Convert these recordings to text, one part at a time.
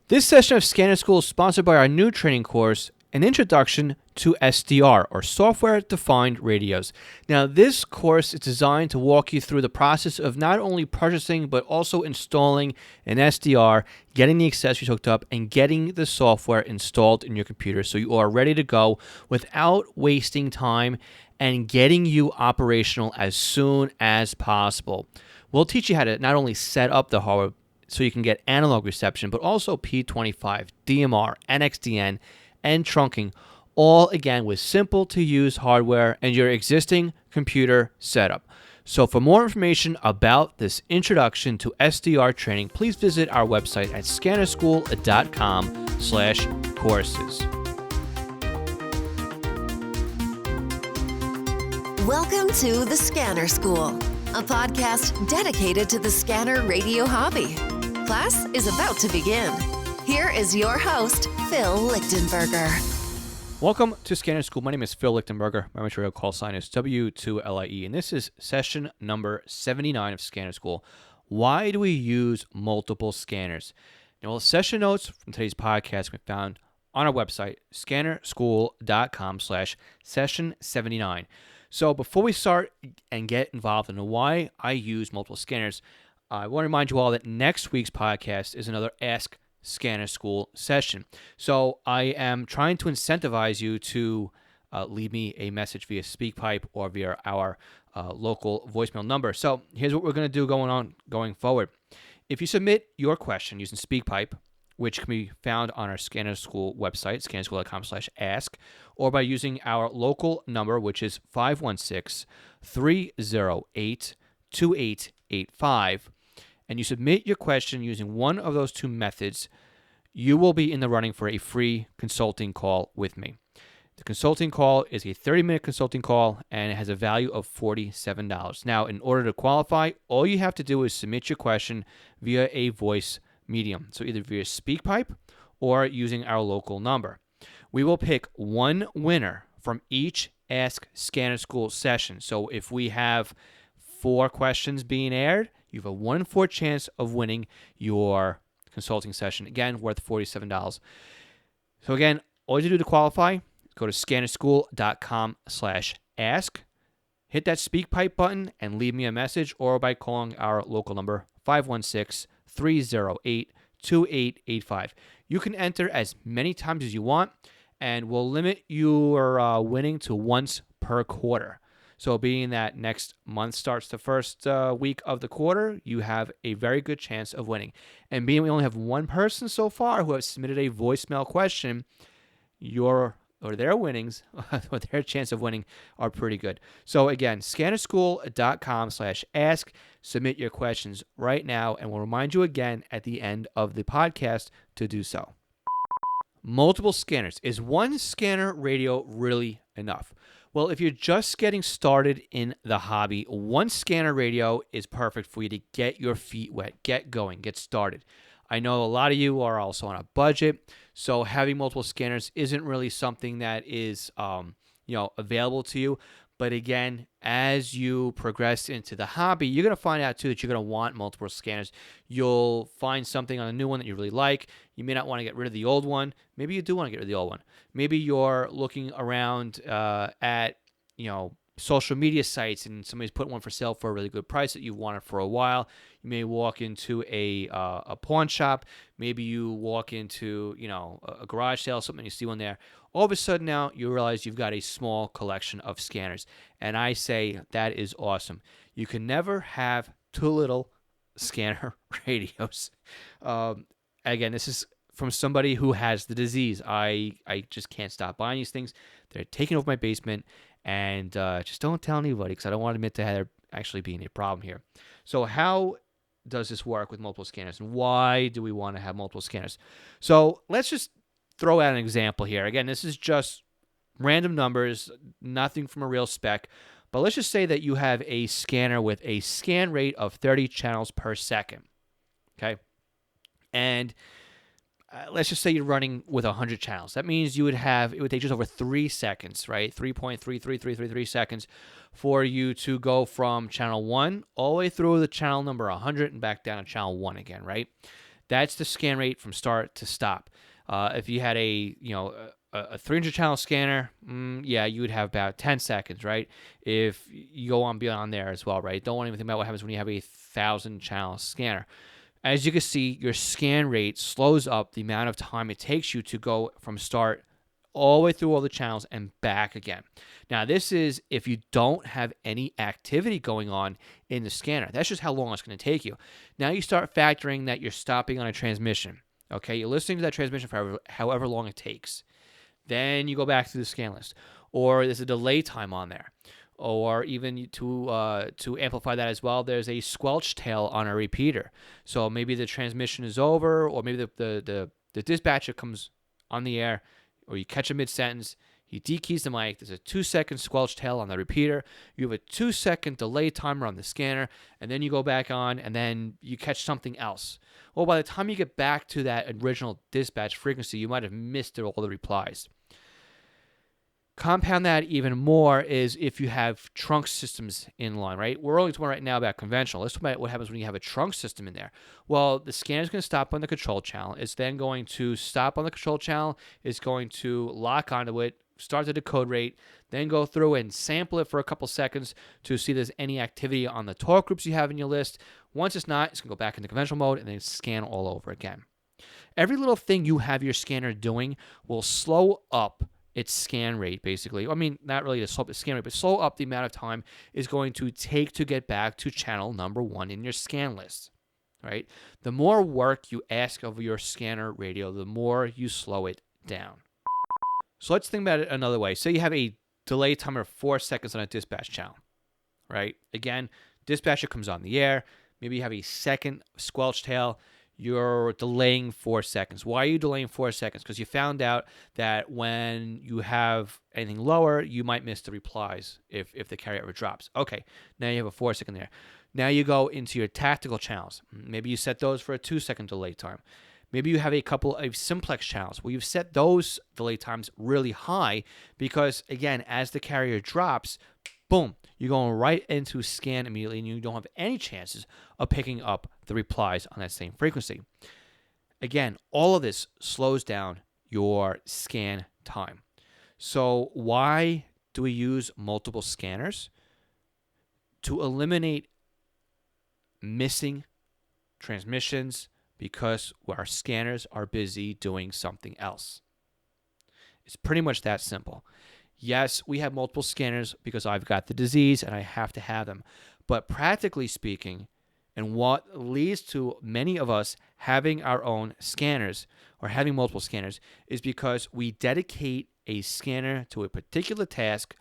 This session of Scanner School is sponsored by our new training course, An Introduction to SDR, or Software Defined Radios. Now, this course is designed to walk you through the process of not only purchasing, but also installing an SDR, getting the accessories hooked up, and getting the software installed in your computer so you are ready to go without wasting time and getting you operational as soon as possible. We'll teach you how to not only set up the hardware so you can get analog reception, but also P25, DMR, NXDN, and trunking, all again with simple to use hardware and your existing computer setup. So for more information about this introduction to SDR training, please visit our website at scannerschool.com/courses. Welcome to The Scanner School, a podcast dedicated to the scanner radio hobby. Class is about to begin. Here is your host, Phil Lichtenberger. Welcome to Scanner School. My name is Phil Lichtenberger. My material call sign is W2LIE, and this is session number 79 of Scanner School. Why do we use multiple scanners? Now, well, session notes from today's podcast can be found on our website, scannerschool.com/session79. So before we start and get involved in why I use multiple scanners, I want to remind you all that next week's podcast is another Ask Scanner School session. So I am trying to incentivize you to leave me a message via SpeakPipe or via our local voicemail number. So here's what we're going to do going forward. If you submit your question using SpeakPipe, which can be found on our Scanner School website, scannerschool.com/ask, or by using our local number, which is 516-308-2885, and you submit your question using one of those two methods, you will be in the running for a free consulting call with me. The consulting call is a 30-minute consulting call, and it has a value of $47. Now, in order to qualify, all you have to do is submit your question via a voice medium, so either via SpeakPipe or using our local number. We will pick one winner from each Ask Scanner School session. So if we have 4 questions being aired, you have a 1 in 4 chance of winning your consulting session, again, worth $47. So again, all you do to qualify, go to scannerschool.com/ask, hit that SpeakPipe button, and leave me a message, or by calling our local number, 516-308-2885. You can enter as many times as you want, and we'll limit your winning to once per quarter. So being that next month starts the first week of the quarter, you have a very good chance of winning. And being we only have one person so far who has submitted a voicemail question, their winnings, or their chance of winning, are pretty good. So again, scannerschool.com/ask. Submit your questions right now, and we'll remind you again at the end of the podcast to do so. Multiple scanners. Is one scanner radio really enough? Well, if you're just getting started in the hobby, one scanner radio is perfect for you to get your feet wet, get going, get started. I know a lot of you are also on a budget, so having multiple scanners isn't really something that is available to you. But again, as you progress into the hobby, you're going to find out too that you're going to want multiple scanners. You'll find something on a new one that you really like. You may not want to get rid of the old one. Maybe you do want to get rid of the old one. Maybe you're looking around at social media sites, and somebody's putting one for sale for a really good price that you've wanted for a while. You may walk into a pawn shop. Maybe you walk into a garage sale, something, you see one there. All of a sudden now you realize you've got a small collection of scanners, and I say that is awesome. You can never have too little scanner radios. Again, this is from somebody who has the disease. I just can't stop buying these things. They're taking over my basement. And just don't tell anybody, because I don't want to admit to there actually being a problem here. So how does this work with multiple scanners, and why do we want to have multiple scanners? So let's just throw out an example here. Again, this is just random numbers, nothing from a real spec. But let's just say that you have a scanner with a scan rate of 30 channels per second. Okay? And let's just say you're running with 100 channels. That means it would take just over 3 seconds, right? 3.33333 seconds for you to go from channel 1 all the way through the channel number 100 and back down to channel 1 again, right? That's the scan rate from start to stop. If you had a 300 channel scanner, yeah, you would have about 10 seconds, right? If you go on beyond there as well, right? Don't want to even think about what happens when you have a 1,000 channel scanner. As you can see, your scan rate slows up the amount of time it takes you to go from start all the way through all the channels and back again. Now, this is if you don't have any activity going on in the scanner. That's just how long it's going to take you. Now you start factoring that you're stopping on a transmission. Okay, you're listening to that transmission for however long it takes. Then you go back to the scan list, or there's a delay time on there, or even to amplify that as well, there's a squelch tail on a repeater. So maybe the transmission is over, or maybe the dispatcher comes on the air, or you catch a mid-sentence, he dekeys the mic, there's a 2-second squelch tail on the repeater, you have a 2-second delay timer on the scanner, and then you go back on, and then you catch something else. Well, by the time you get back to that original dispatch frequency, you might have missed all the replies. Compound that even more is if you have trunk systems in line, right? We're only talking right now about conventional. Let's talk about what happens when you have a trunk system in there. Well, the scanner is going to stop on the control channel. It's then going to stop on the control channel. It's going to lock onto it, start the decode rate, then go through and sample it for a couple seconds to see if there's any activity on the torque groups you have in your list. Once it's not, it's going to go back into conventional mode and then scan all over again. Every little thing you have your scanner doing will slow up its scan rate, basically. I mean, not really to slow up the scan rate, but slow up the amount of time it's going to take to get back to channel number 1 in your scan list, right? The more work you ask of your scanner radio, the more you slow it down. So let's think about it another way. Say you have a delay timer of 4 seconds on a dispatch channel, right? Again, dispatcher comes on the air. Maybe you have a second squelch tail. You're delaying 4 seconds. Why are you delaying 4 seconds? Because you found out that when you have anything lower, you might miss the replies if the carryover drops. Okay, now you have a 4-second there. Now you go into your tactical channels. Maybe you set those for a 2-second delay time. Maybe you have a couple of simplex channels where you've set those delay times really high because, again, as the carrier drops, boom, you're going right into scan immediately, and you don't have any chances of picking up the replies on that same frequency. Again, all of this slows down your scan time. So why do we use multiple scanners? To eliminate missing transmissions because our scanners are busy doing something else. It's pretty much that simple. Yes, we have multiple scanners because I've got the disease and I have to have them. But practically speaking, and what leads to many of us having our own scanners or having multiple scanners is because we dedicate a scanner to a particular task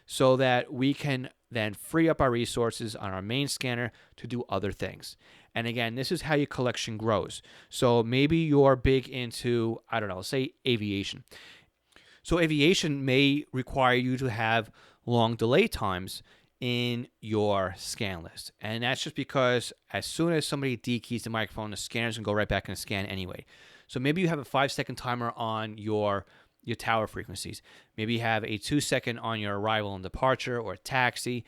so that we can then free up our resources on our main scanner to do other things. And again, this is how your collection grows. So maybe you're big into, I don't know, say aviation. So aviation may require you to have long delay times in your scan list. And that's just because as soon as somebody dekeys the microphone, the scanner's going to go right back in the scan anyway. So maybe you have a 5-second timer on your tower frequencies. Maybe you have a 2-second on your arrival and departure or taxi.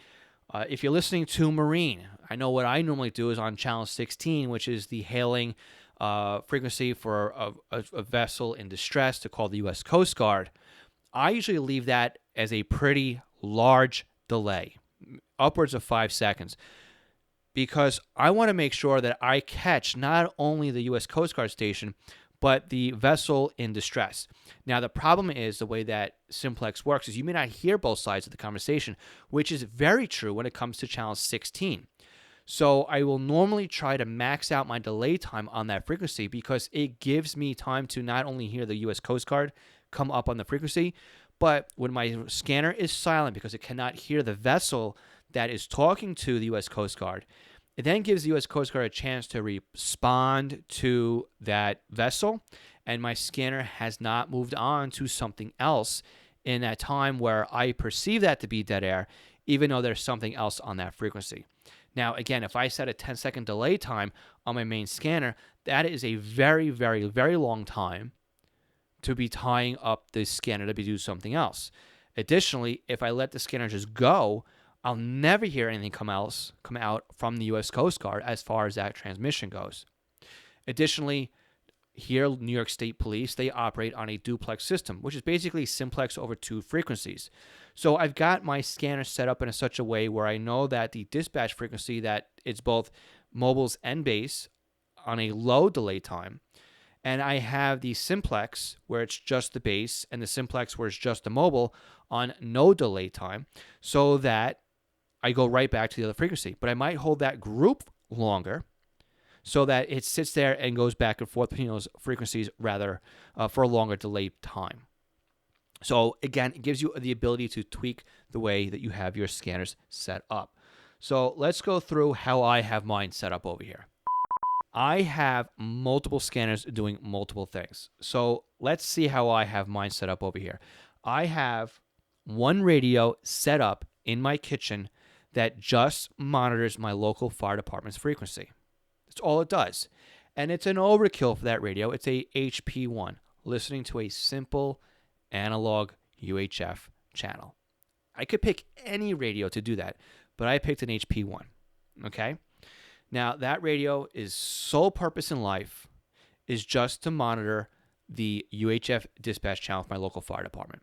If you're listening to Marine, I know what I normally do is on channel 16, which is the hailing frequency for a vessel in distress to call the U.S. Coast Guard. I usually leave that as a pretty large delay, upwards of 5 seconds, because I want to make sure that I catch not only the U.S. Coast Guard station, but the vessel in distress. Now, the problem is the way that simplex works is you may not hear both sides of the conversation, which is very true when it comes to channel 16. So I will normally try to max out my delay time on that frequency because it gives me time to not only hear the U.S. Coast Guard come up on the frequency, but when my scanner is silent because it cannot hear the vessel that is talking to the U.S. Coast Guard, it then gives the U.S. Coast Guard a chance to respond to that vessel, and my scanner has not moved on to something else in that time where I perceive that to be dead air, even though there's something else on that frequency. Now, again, if I set a 10-second delay time on my main scanner, that is a very, very, very long time to be tying up the scanner to be doing something else. Additionally, if I let the scanner just go, I'll never hear anything come out from the U.S. Coast Guard as far as that transmission goes. Additionally, here, New York State Police, they operate on a duplex system, which is basically simplex over 2 frequencies. So I've got my scanner set up in such a way where I know that the dispatch frequency, that it's both mobiles and base on a low delay time. And I have the simplex where it's just the base and the simplex where it's just the mobile on no delay time, so that I go right back to the other frequency. But I might hold that group longer so that it sits there and goes back and forth between those frequencies rather for a longer delay time. So again, it gives you the ability to tweak the way that you have your scanners set up. So let's go through how I have mine set up over here. I have multiple scanners doing multiple things. So let's see how I have mine set up over here. I have one radio set up in my kitchen that just monitors my local fire department's frequency. That's all it does. And it's an overkill for that radio. It's a HP1, listening to a simple analog UHF channel. I could pick any radio to do that, but I picked an HP1. Okay? Now, that radio is sole purpose in life is just to monitor the UHF dispatch channel for my local fire department.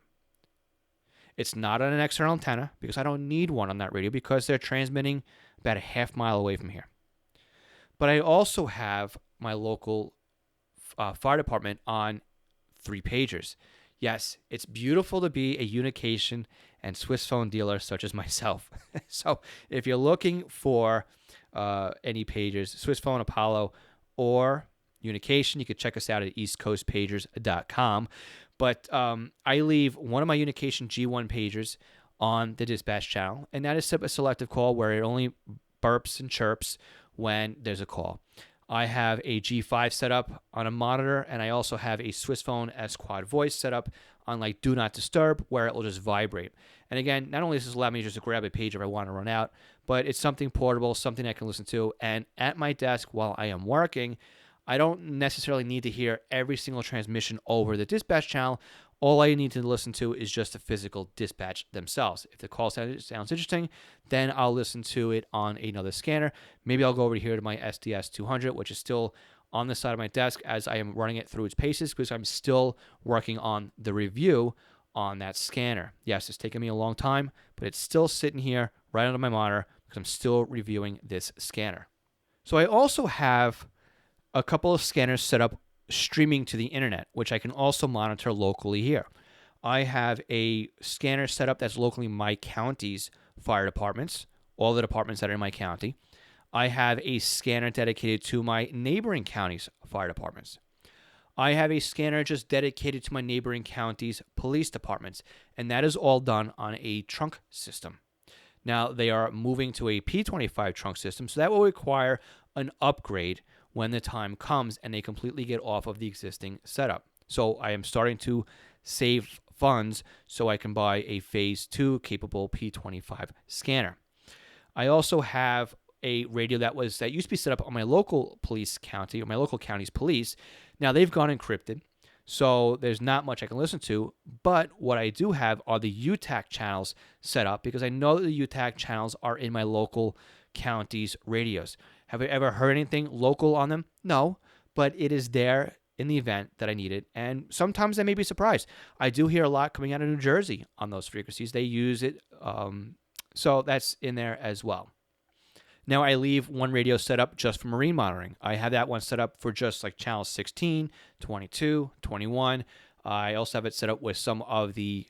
It's not on an external antenna because I don't need one on that radio because they're transmitting about a half mile away from here. But I also have my local fire department on 3 pagers. Yes, it's beautiful to be a Unication and Swiss phone dealer such as myself. So if you're looking for any pagers, Swiss phone, Apollo, or Unication, you could check us out at eastcoastpagers.com. But I leave one of my Unication G1 pagers on the dispatch channel, and that is a selective call where it only burps and chirps when there's a call. I have a G5 set up on a monitor, and I also have a Swiss phone S Quad voice set up on like Do Not Disturb, where it will just vibrate. And again, not only does this allow me just to grab a page if I want to run out, but it's something portable, something I can listen to. And at my desk while I am working, I don't necessarily need to hear every single transmission over the dispatch channel. All I need to listen to is just the physical dispatch themselves. If the call sounds interesting, then I'll listen to it on another scanner. Maybe I'll go over here to my SDS 200, which is still on the side of my desk as I am running it through its paces because I'm still working on the review on that scanner. Yes, it's taken me a long time, but it's still sitting here right under my monitor because I'm still reviewing this scanner. So I also have a couple of scanners set up streaming to the internet, which I can also monitor locally here. I have a scanner set up that's locally my county's fire departments, all the departments that are in my county. I have a scanner dedicated to my neighboring county's fire departments. I have a scanner just dedicated to my neighboring county's police departments, and that is all done on a trunk system. Now, they are moving to a P25 trunk system, so that will require an upgrade when the time comes and they completely get off of the existing setup. So I am starting to save funds so I can buy a Phase 2 capable P25 scanner. I also have a radio that used to be set up on my local police county, or my local county's police. Now they've gone encrypted, so there's not much I can listen to, but what I do have are the UTAC channels set up because I know that the UTAC channels are in my local county's radios. Have I ever heard anything local on them? No, but it is there in the event that I need it, and sometimes I may be surprised. I do hear a lot coming out of New Jersey on those frequencies. They use it, so that's in there as well. Now I leave one radio set up just for marine monitoring. I have that one set up for just like channels 16, 22, 21. I also have it set up with some of the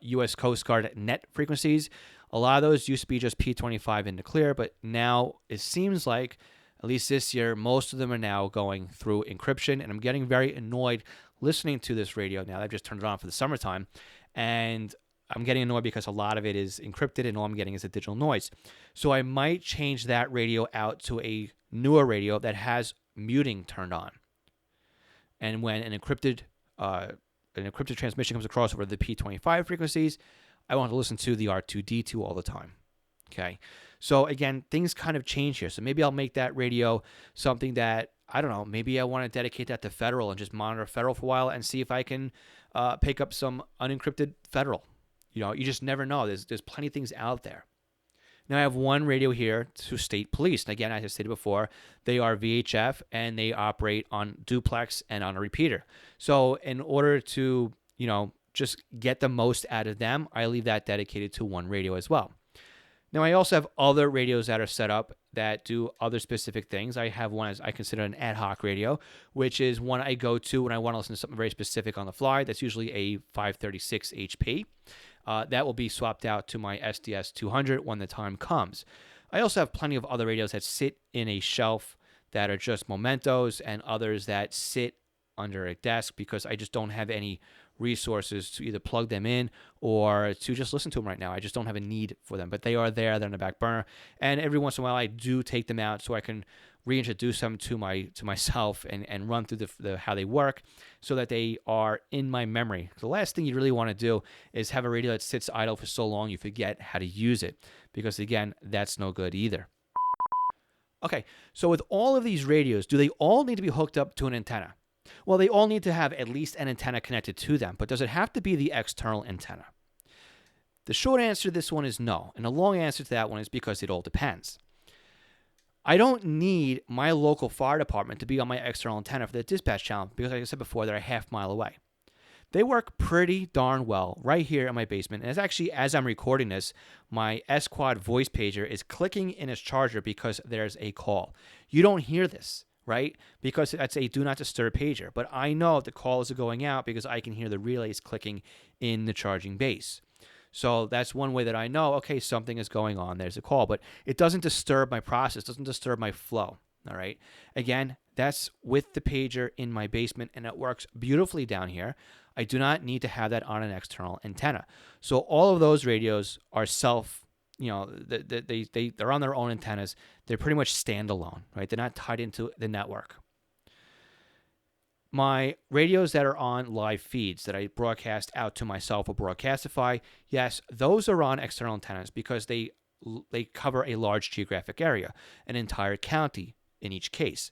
U.S. Coast Guard net frequencies. A lot of those used to be just P25 in the clear, but now it seems like, at least this year, most of them are now going through encryption, and I'm getting very annoyed listening to this radio now. I've just turned it on for the summertime, and I'm getting annoyed because a lot of it is encrypted, and all I'm getting is a digital noise. So I might change that radio out to a newer radio that has muting turned on. And when an encrypted transmission comes across over the P25 frequencies, I want to listen to the R2D2 all the time. Okay. So again, things kind of change here. So maybe I'll make that radio something that, I don't know, maybe I want to dedicate that to Federal and just monitor Federal for a while and see if I can pick up some unencrypted Federal. You know, you just never know. There's plenty of things out there. Now I have one radio here to state police. And again, as I stated before, they are VHF and they operate on duplex and on a repeater. So in order to, just get the most out of them, I leave that dedicated to one radio as well. Now, I also have other radios that are set up that do other specific things. I have one as I consider an ad hoc radio, which is one I go to when I want to listen to something very specific on the fly. That's usually a 536 HP. That will be swapped out to my SDS 200 when the time comes. I also have plenty of other radios that sit in a shelf that are just mementos, and others that sit under a desk because I just don't have any resources to either plug them in or to just listen to them right now. I just don't have a need for them, but they are there. They're in the back burner, and every once in a while I do take them out so I can reintroduce them to myself and run through the how they work so that they are in my memory. The last thing you really want to do is have a radio that sits idle for so long you forget how to use it, because again, that's no good either. Okay, so with all of these radios, do they all need to be hooked up to an antenna? Well, they all need to have at least an antenna connected to them, but does it have to be the external antenna? The short answer to this one is no, and the long answer to that one is because it all depends. I don't need my local fire department to be on my external antenna for the dispatch channel because, like I said before, they're a half mile away. They work pretty darn well right here in my basement, and it's actually, as I'm recording this, my S-Quad voice pager is clicking in its charger because there's a call. You don't hear this, right? Because that's a do not disturb pager. But I know the calls are going out because I can hear the relays clicking in the charging base. So that's one way that I know, okay, something is going on. There's a call. But it doesn't disturb my process, doesn't disturb my flow. All right. Again, that's with the pager in my basement, and it works beautifully down here. I do not need to have that on an external antenna. So all of those radios are they're on their own antennas. They're pretty much standalone, right? They're not tied into the network. My radios that are on live feeds that I broadcast out to myself or Broadcastify, yes, those are on external antennas because they cover a large geographic area, an entire county in each case,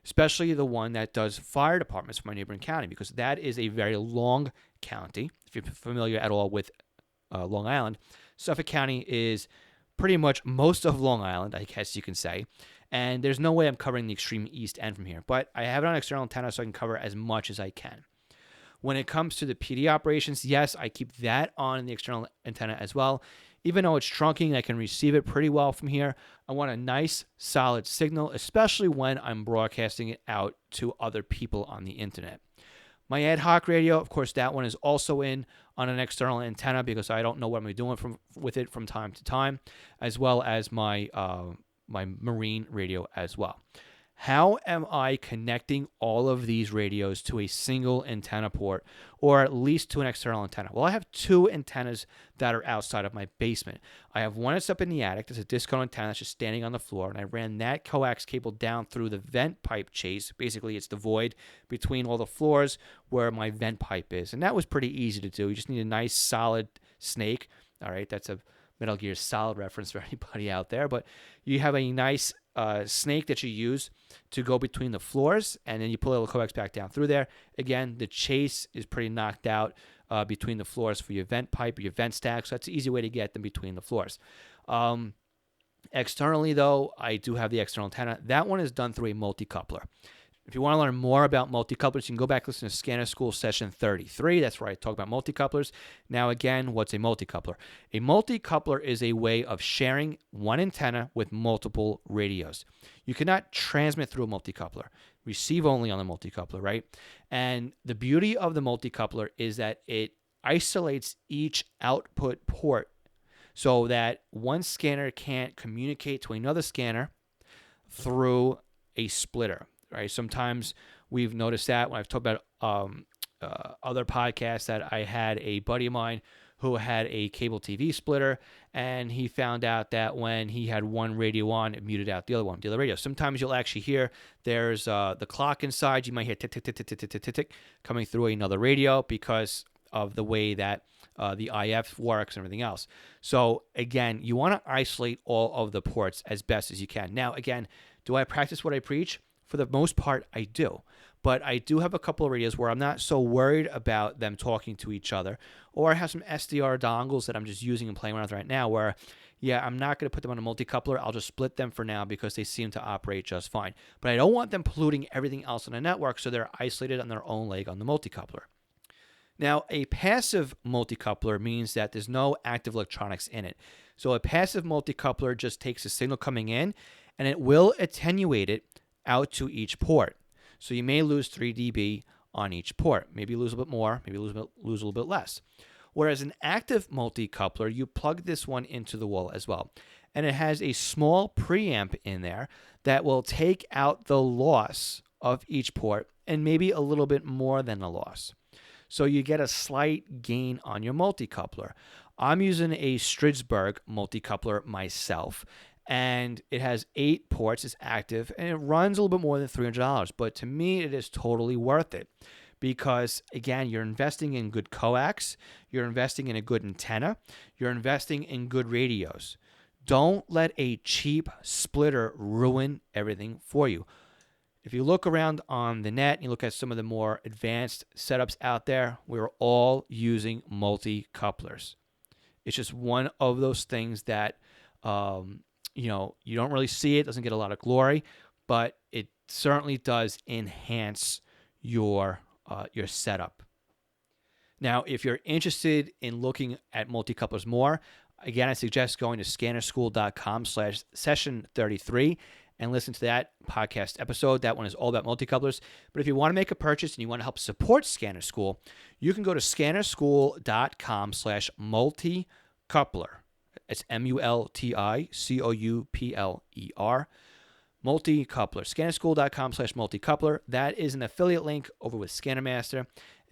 especially the one that does fire departments for my neighboring county, because that is a very long county. If you're familiar at all with Long Island, Suffolk County is pretty much most of Long Island, I guess you can say. And there's no way I'm covering the extreme east end from here. But I have it on external antenna so I can cover as much as I can. When it comes to the PD operations, yes, I keep that on the external antenna as well. Even though it's trunking, I can receive it pretty well from here. I want a nice, solid signal, especially when I'm broadcasting it out to other people on the internet. My ad hoc radio, of course, that one is also in on an external antenna because I don't know what I'm doing with it from time to time, as well as my my marine radio as well. How am I connecting all of these radios to a single antenna port, or at least to an external antenna? Well, I have two antennas that are outside of my basement. I have one that's up in the attic. There's a disco antenna that's just standing on the floor, and I ran that coax cable down through the vent pipe chase. Basically, it's the void between all the floors where my vent pipe is, and that was pretty easy to do. You just need a nice, solid snake. All right, that's a Metal Gear Solid reference for anybody out there, but you have a nice snake that you use to go between the floors, and then you pull a little coax back down through there. Again, the chase is pretty knocked out between the floors for your vent pipe or your vent stack, so that's an easy way to get them between the floors. Externally, though, I do have the external antenna. That one is done through a multicoupler. If you want to learn more about multicouplers, you can go back and listen to Scanner School Session 33. That's where I talk about multicouplers. Now, again, what's a multicoupler? A multicoupler is a way of sharing one antenna with multiple radios. You cannot transmit through a multicoupler, receive only on the multicoupler, right? And the beauty of the multicoupler is that it isolates each output port so that one scanner can't communicate to another scanner through a splitter. Right. Sometimes we've noticed that when I've talked about other podcasts that I had a buddy of mine who had a cable TV splitter, and he found out that when he had one radio on, it muted out the other radio. Sometimes you'll actually hear there's the clock inside. You might hear tick, tick, tick, tick, tick, tick, tick, tick, tick coming through another radio because of the way that the IF works and everything else. So again, you want to isolate all of the ports as best as you can. Now, again, do I practice what I preach? For the most part, I do. But I do have a couple of radios where I'm not so worried about them talking to each other. Or I have some SDR dongles that I'm just using and playing around with right now where yeah, I'm not going to put them on a multi-coupler. I'll just split them for now because they seem to operate just fine. But I don't want them polluting everything else on the network, so they're isolated on their own leg on the multi-coupler. Now, a passive multi-coupler means that there's no active electronics in it. So a passive multi-coupler just takes a signal coming in, and it will attenuate it out to each port. So you may lose 3 dB on each port. Maybe lose a bit more, maybe lose a little bit less. Whereas an active multi-coupler, you plug this one into the wall as well. And it has a small preamp in there that will take out the loss of each port and maybe a little bit more than the loss. So you get a slight gain on your multi-coupler. I'm using a Stridsberg multi-coupler myself, and it has 8 ports, it's active, and it runs a little bit more than $300. But to me, it is totally worth it because, again, you're investing in good coax, you're investing in a good antenna, you're investing in good radios. Don't let a cheap splitter ruin everything for you. If you look around on the net and you look at some of the more advanced setups out there, we're all using multi-couplers. It's just one of those things that, you don't really see it, doesn't get a lot of glory, but it certainly does enhance your setup. Now, if you're interested in looking at multi-couplers more, again, I suggest going to scannerschool.com/session33 and listen to that podcast episode. That one is all about multi-couplers. But if you want to make a purchase and you want to help support Scanner School, you can go to scannerschool.com/multi-coupler. It's MULTICOUPLER. Multi-coupler. Scannerschool.com/multi-coupler. That is an affiliate link over with ScannerMaster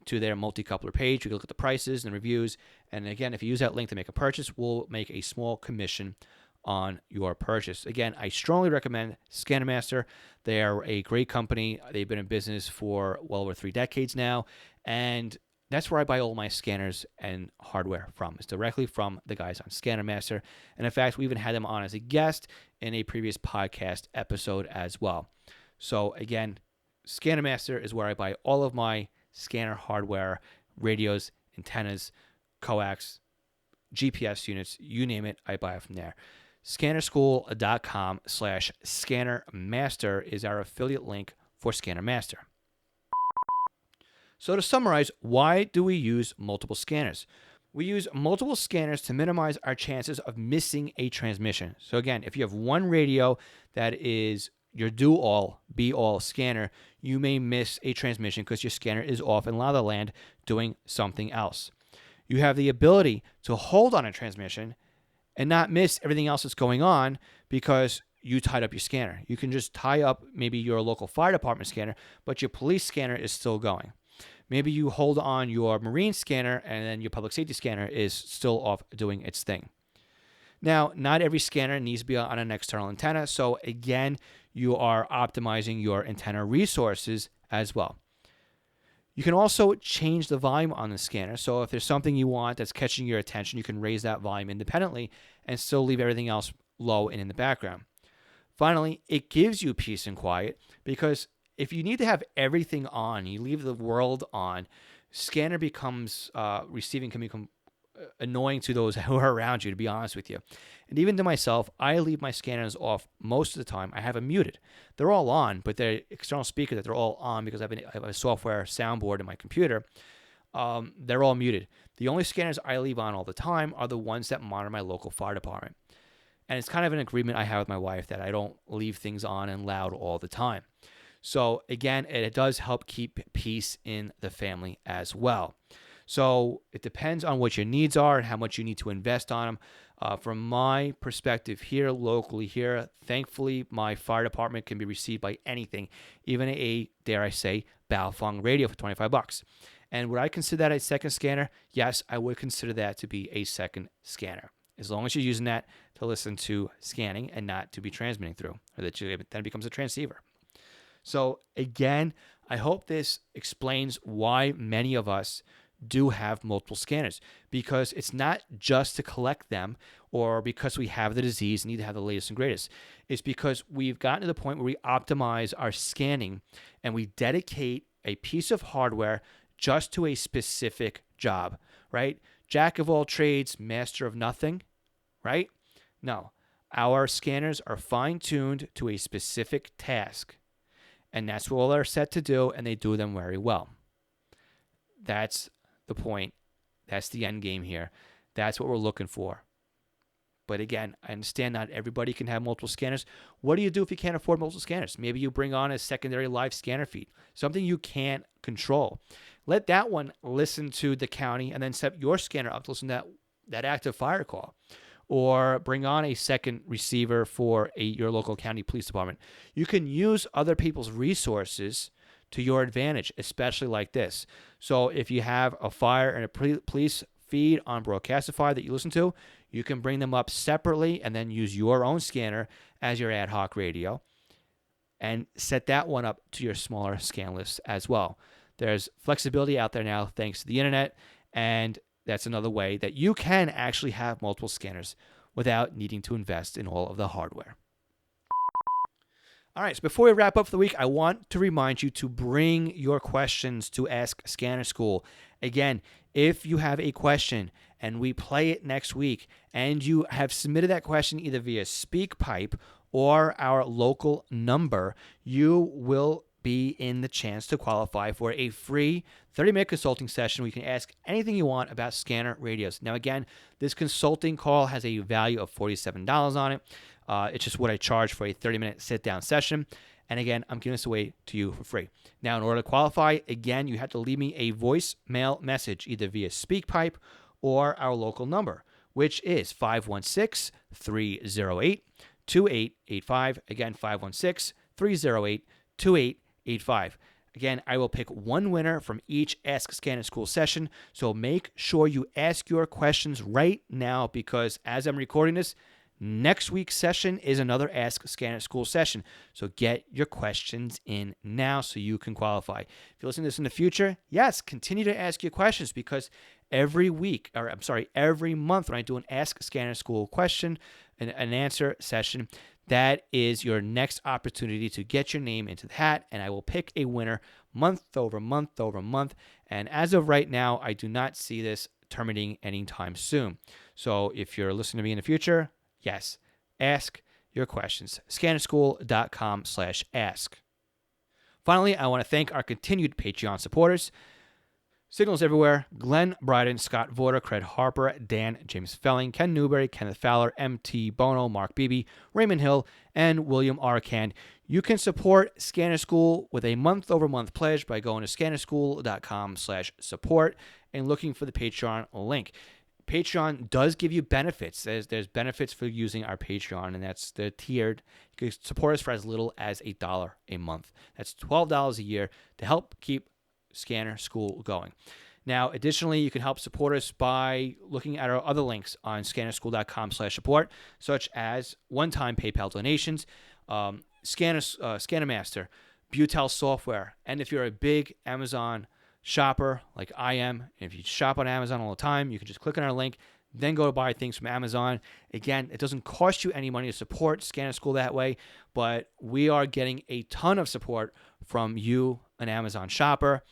to their multi-coupler page. You can look at the prices and the reviews. And again, if you use that link to make a purchase, we'll make a small commission on your purchase. Again, I strongly recommend ScannerMaster. They are a great company. They've been in business for well over 3 decades now, and that's where I buy all my scanners and hardware from. It's directly from the guys on ScannerMaster. And in fact, we even had them on as a guest in a previous podcast episode as well. So again, ScannerMaster is where I buy all of my scanner hardware, radios, antennas, coax, GPS units, you name it, I buy it from there. Scannerschool.com/ScannerMaster is our affiliate link for ScannerMaster. So to summarize, why do we use multiple scanners? We use multiple scanners to minimize our chances of missing a transmission. So again, if you have one radio that is your do-all, be-all scanner, you may miss a transmission because your scanner is off in la la land doing something else. You have the ability to hold on a transmission and not miss everything else that's going on because you tied up your scanner. You can just tie up maybe your local fire department scanner, but your police scanner is still going. Maybe you hold on your marine scanner and then your public safety scanner is still off doing its thing. Now, not every scanner needs to be on an external antenna, so again, you are optimizing your antenna resources as well. You can also change the volume on the scanner. So if there's something you want that's catching your attention, you can raise that volume independently and still leave everything else low and in the background. Finally, it gives you peace and quiet because if you need to have everything on, you leave the world on, scanner becomes, receiving can become annoying to those who are around you, to be honest with you. And even to myself, I leave my scanners off most of the time. I have them muted. They're all on, but they're external speakers that they're all on because I have a software soundboard in my computer. They're all muted. The only scanners I leave on all the time are the ones that monitor my local fire department. And it's kind of an agreement I have with my wife that I don't leave things on and loud all the time. So again, it does help keep peace in the family as well. So it depends on what your needs are and how much you need to invest on them. From my perspective here, locally here, thankfully, my fire department can be received by anything, even a, dare I say, Baofeng radio for $25. And would I consider that a second scanner? Yes, I would consider that to be a second scanner, as long as you're using that to listen to scanning and not to be transmitting through, or that then it becomes a transceiver. So again, I hope this explains why many of us do have multiple scanners, because it's not just to collect them or because we have the disease and need to have the latest and greatest. It's because we've gotten to the point where we optimize our scanning and we dedicate a piece of hardware just to a specific job, right? Jack of all trades, master of nothing, right? No, our scanners are fine-tuned to a specific task, and that's what they're set to do, and they do them very well. That's the point. That's the end game here. That's what we're looking for. But again, I understand not everybody can have multiple scanners. What do you do if you can't afford multiple scanners? Maybe you bring on a secondary live scanner feed, something you can't control. Let that one listen to the county and then set your scanner up to listen to that active fire call. Or bring on a second receiver for your local county police department. You can use other people's resources to your advantage, especially like this. So if you have a fire and a police feed on Broadcastify that you listen to, you can bring them up separately and then use your own scanner as your ad hoc radio and set that one up to your smaller scan list as well. There's flexibility out there now thanks to the internet, and that's another way that you can actually have multiple scanners without needing to invest in all of the hardware. All right, so before we wrap up for the week, I want to remind you to bring your questions to Ask Scanner School. Again, if you have a question and we play it next week and you have submitted that question either via SpeakPipe or our local number, you will be in the chance to qualify for a free 30-minute consulting session where you can ask anything you want about scanner radios. Now, again, this consulting call has a value of $47 on it. It's just what I charge for a 30-minute sit-down session. And again, I'm giving this away to you for free. Now, in order to qualify, again, you have to leave me a voicemail message either via SpeakPipe or our local number, which is 516-308-2885. Again, 516-308-2885. Again, I will pick one winner from each Ask Scanner School session. So make sure you ask your questions right now, because as I'm recording this, next week's session is another Ask Scanner School session. So get your questions in now so you can qualify. If you're listening to this in the future, yes, continue to ask your questions, because every month when I do an Ask Scanner School question, an answer session, that is your next opportunity to get your name into the hat, and I will pick a winner month over month over month. And as of right now, I do not see this terminating anytime soon. So if you're listening to me in the future, yes, ask your questions. Scannerschool.com/ask. Finally, I want to thank our continued Patreon supporters. Signals Everywhere, Glenn Bryden, Scott Vorder, Craig Harper, Dan James Felling, Ken Newberry, Kenneth Fowler, M.T. Bono, Mark Beebe, Raymond Hill, and William Arcand. You can support Scanner School with a month-over-month pledge by going to scannerschool.com/support and looking for the Patreon link. Patreon does give you benefits. There's benefits for using our Patreon, and that's the tiered. You can support us for as little as $1 a month. That's $12 a year to help keep Scanner School going. Now, additionally, you can help support us by looking at our other links on scannerschool.com/support, such as one-time PayPal donations, Scannermaster, Butel software, and if you're a big Amazon shopper like I am, and if you shop on Amazon all the time, you can just click on our link, then go to buy things from Amazon. Again, it doesn't cost you any money to support Scanner School that way, but we are getting a ton of support from you, an Amazon shopper,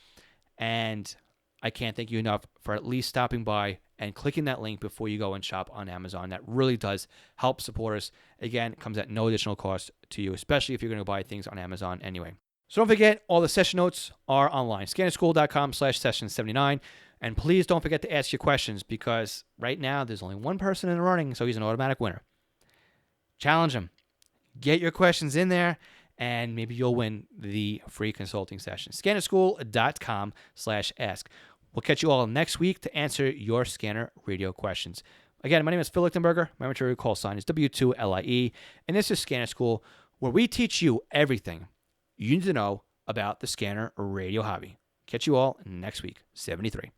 and I can't thank you enough for at least stopping by and clicking that link before you go and shop on Amazon. That really does help support us. Again, it comes at no additional cost to you, especially if you're going to buy things on Amazon anyway. So don't forget, all the session notes are online, scannerschool.com/session79. And please don't forget to ask your questions, because right now there's only one person in the running, so he's an automatic winner. Challenge him. Get your questions in there, and maybe you'll win the free consulting session. Scannerschool.com/ask. We'll catch you all next week to answer your scanner radio questions. Again, my name is Phil Lichtenberger. My material call sign is W2LIE, and this is Scanner School, where we teach you everything you need to know about the scanner radio hobby. Catch you all next week, 73.